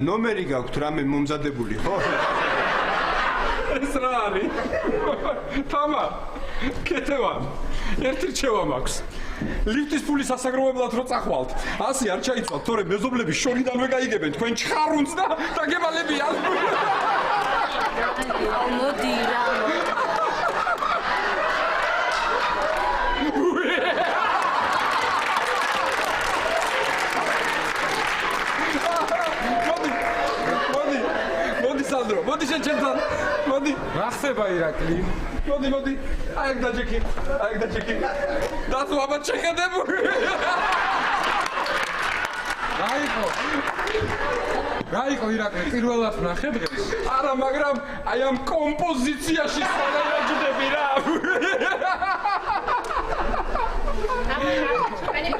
ნომერი გაქვთ რამე მომზადებული ხო? ეს რა არის? თამა, კეთევან, ერთი რჩევა მაქვს. ლიფტის ფულის ასაგროვებლად რო წახვალთ, ასე არ ჩაიცვალთ, თორემ მეზობლები შორიდანვე გაიგებენ თქვენ ჩხარუნს და დაგებალებიან. მოდი რა. სანდრო, მოდი შენ ჩემთან. მოდი. რა ხდება ირაკლი? მოდი. აი ეგ დაჯექი. დათო აბა შეხედებული. რაიქო ირაკლი, პირველად ვნახე დღეს. არა, მაგრამ აი ამ კომპოზიციაში სანაჯდები რა. Any